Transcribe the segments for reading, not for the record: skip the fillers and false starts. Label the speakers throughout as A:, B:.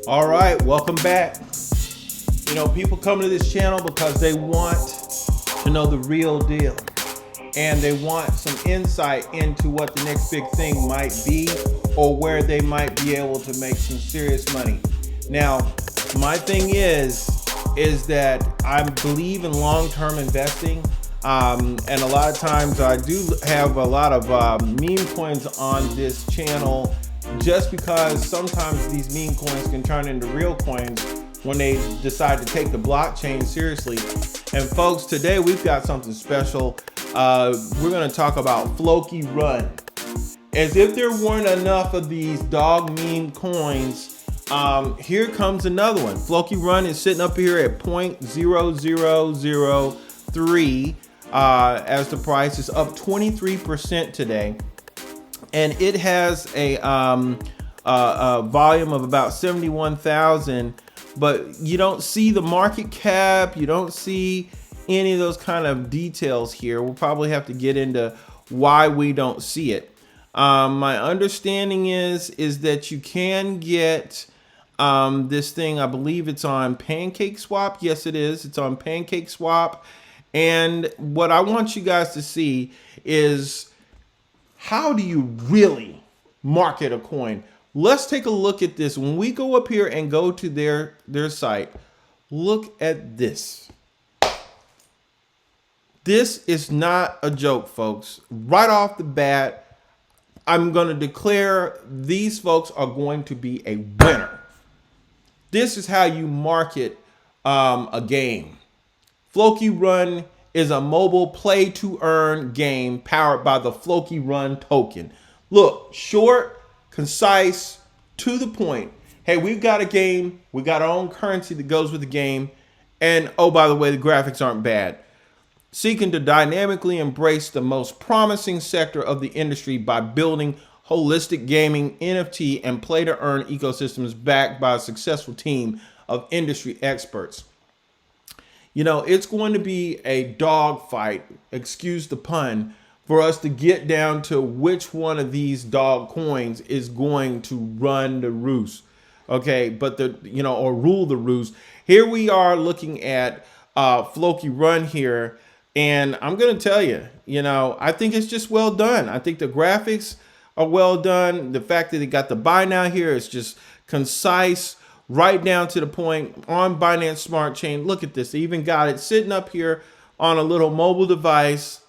A: All right, welcome back. You know, people come to this channel because they want to know the real deal, and they want some insight into what the next big thing might be, or where they might be able to make some serious money. Now, my thing is that I believe in long-term investing, and a lot of times I do have a lot of meme coins on this channel, just because sometimes these meme coins can turn into real coins when they decide to take the blockchain seriously. And folks, today we've got something special. We're going to talk about Floki Run. As if there weren't enough of these dog meme coins, here comes another one. Floki Run is sitting up here at 0.0003 as the price is up 23% today. And it has a volume of about 71,000, but you don't see the market cap. You don't see any of those kind of details here. We'll probably have to get into why we don't see it. My understanding is that you can get this thing. I believe it's on PancakeSwap. Yes, it is. It's on PancakeSwap. And what I want you guys to see is, how do you really market a coin? Let's take a look at this. When we go up here and go to their site, look at this. This is not a joke, folks. Right off the bat, I'm going to declare these folks are going to be a winner. This is how you market a game. Floki Run is a mobile play-to-earn game powered by the Floki Run token. Look, short, concise, to the point. Hey, we've got a game. We got our own currency that goes with the game. And oh, by the way, the graphics aren't bad. Seeking to dynamically embrace the most promising sector of the industry by building holistic gaming, NFT, and play-to-earn ecosystems backed by a successful team of industry experts. You know, it's going to be a dogfight, excuse the pun, for us to get down to which one of these dog coins is going to run the roost. Okay, but or rule the roost. Here we are looking at Floki Run here, and I'm going to tell you, I think it's just well done. I think the graphics are well done. The fact that they got the buy now here is just concise, right down to the point, on Binance Smart Chain. Look at this. They even got it sitting up here on a little mobile device.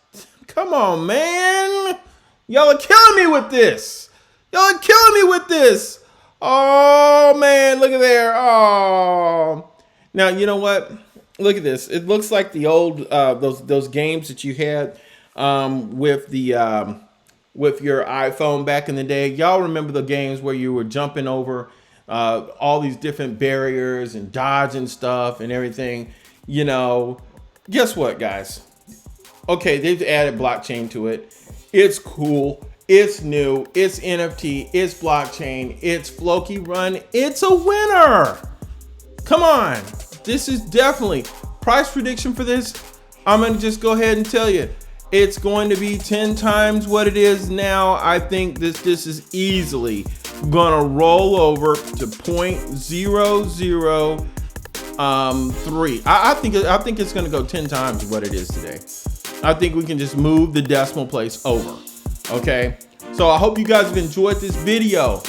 A: Come on, man. Y'all are killing me with this. Y'all are killing me with this. Oh, man. Look at there. Oh. Now, you know what? Look at this. It looks like the old, those games that you had with your iPhone back in the day. Y'all remember the games where you were jumping over all these different barriers and dodging stuff and everything. Guess what, guys? Okay, they've added blockchain to it. It's cool. It's new. It's NFT. It's blockchain. It's Floki Run. It's a winner. Come on. This is definitely price prediction for this. I'm going to just go ahead and tell you. It's going to be 10 times what it is now. I think this is easily gonna roll over to 0.003. I think it's gonna go 10 times what it is today. I think we can just move the decimal place over. Okay, so I hope you guys have enjoyed this video.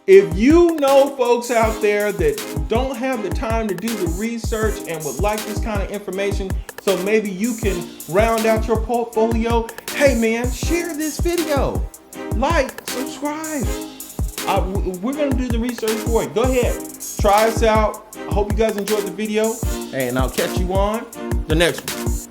A: If you know folks out there that don't have the time to do the research and would like this kind of information, so maybe you can round out your portfolio, hey man, share this video, like, subscribe. We're going to do the research for you. Go ahead. Try us out. I hope you guys enjoyed the video. And I'll catch you on the next one.